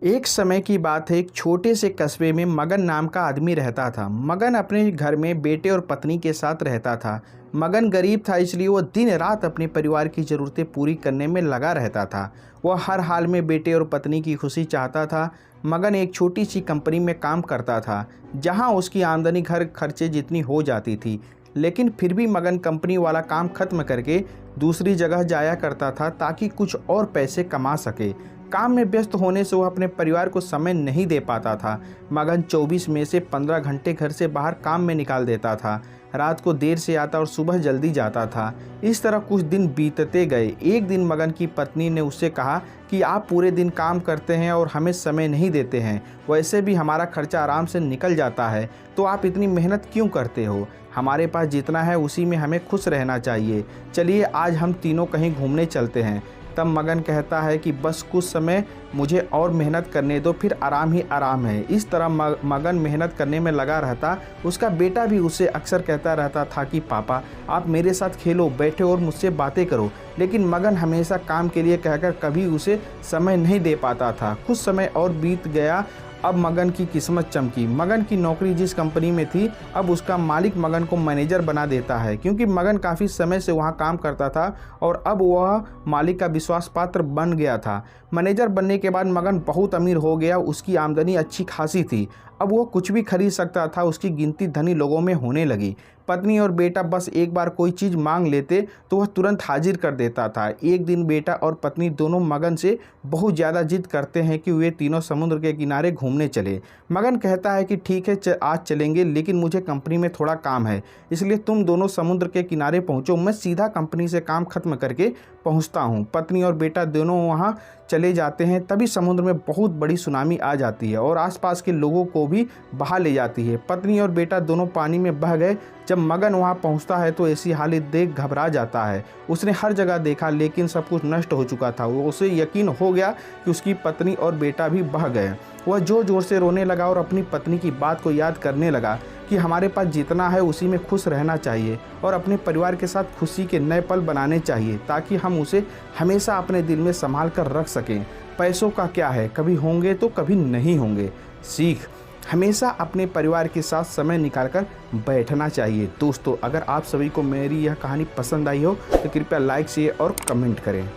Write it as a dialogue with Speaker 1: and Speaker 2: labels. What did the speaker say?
Speaker 1: एक समय की बात है, एक छोटे से कस्बे में मगन नाम का आदमी रहता था। मगन अपने घर में बेटे और पत्नी के साथ रहता था। मगन गरीब था, इसलिए वो दिन रात अपने परिवार की ज़रूरतें पूरी करने में लगा रहता था। वह हर हाल में बेटे और पत्नी की खुशी चाहता था। मगन एक छोटी सी कंपनी में काम करता था, जहां उसकी आमदनी घर खर्चे जितनी हो जाती थी। लेकिन फिर भी मगन कंपनी वाला काम खत्म करके दूसरी जगह जाया करता था, ताकि कुछ और पैसे कमा सके। काम में व्यस्त होने से वह अपने परिवार को समय नहीं दे पाता था। मगन 24 में से 15 घंटे घर से बाहर काम में निकाल देता था। रात को देर से आता और सुबह जल्दी जाता था। इस तरह कुछ दिन बीतते गए। एक दिन मगन की पत्नी ने उससे कहा कि आप पूरे दिन काम करते हैं और हमें समय नहीं देते हैं। वैसे भी हमारा खर्चा आराम से निकल जाता है, तो आप इतनी मेहनत क्यों करते हो? हमारे पास जितना है उसी में हमें खुश रहना चाहिए। चलिए आज हम तीनों कहीं घूमने चलते हैं। तब मगन कहता है कि बस कुछ समय मुझे और मेहनत करने दो, फिर आराम ही आराम है। इस तरह मगन मेहनत करने में लगा रहता। उसका बेटा भी उससे अक्सर कहता रहता था कि पापा आप मेरे साथ खेलो, बैठो और मुझसे बातें करो। लेकिन मगन हमेशा काम के लिए कहकर कभी उसे समय नहीं दे पाता था। कुछ समय और बीत गया। अब मगन की किस्मत चमकी। मगन की नौकरी जिस कंपनी में थी, अब उसका मालिक मगन को मैनेजर बना देता है, क्योंकि मगन काफ़ी समय से वहां काम करता था और अब वह मालिक का विश्वास पात्र बन गया था। मैनेजर बनने के बाद मगन बहुत अमीर हो गया। उसकी आमदनी अच्छी खासी थी। अब वो कुछ भी खरीद सकता था। उसकी गिनती धनी लोगों में होने लगी। पत्नी और बेटा बस एक बार कोई चीज़ मांग लेते तो वह तुरंत हाजिर कर देता था। एक दिन बेटा और पत्नी दोनों मगन से बहुत ज़्यादा जिद करते हैं कि वे तीनों समुद्र के किनारे घूमने चले। मगन कहता है कि ठीक है, आज चलेंगे, लेकिन मुझे कंपनी में थोड़ा काम है, इसलिए तुम दोनों समुद्र के किनारे पहुँचो, मैं सीधा कंपनी से काम खत्म करके पहुँचता हूँ। पत्नी और बेटा दोनों वहाँ चले जाते हैं। तभी समुद्र में बहुत बड़ी सुनामी आ जाती है और आसपास के लोगों को भी बहा ले जाती है। पत्नी और बेटा दोनों पानी में बह गए। जब मगन वहां पहुंचता है तो ऐसी हालत देख घबरा जाता है। उसने हर जगह देखा, लेकिन सब कुछ नष्ट हो चुका था। उसे यकीन हो गया कि उसकी पत्नी और बेटा भी बह गए। वह जोर जोर से रोने लगा और अपनी पत्नी की बात को याद करने लगा कि हमारे पास जितना है उसी में खुश रहना चाहिए और अपने परिवार के साथ खुशी के नए पल बनाने चाहिए, ताकि हम उसे हमेशा अपने दिल में संभाल कर रख सकें। पैसों का क्या है, कभी होंगे तो कभी नहीं होंगे। सीख: हमेशा अपने परिवार के साथ समय निकालकर बैठना चाहिए। दोस्तों, अगर आप सभी को मेरी यह कहानी पसंद आई हो तो कृपया लाइक, शेयर और कमेंट करें।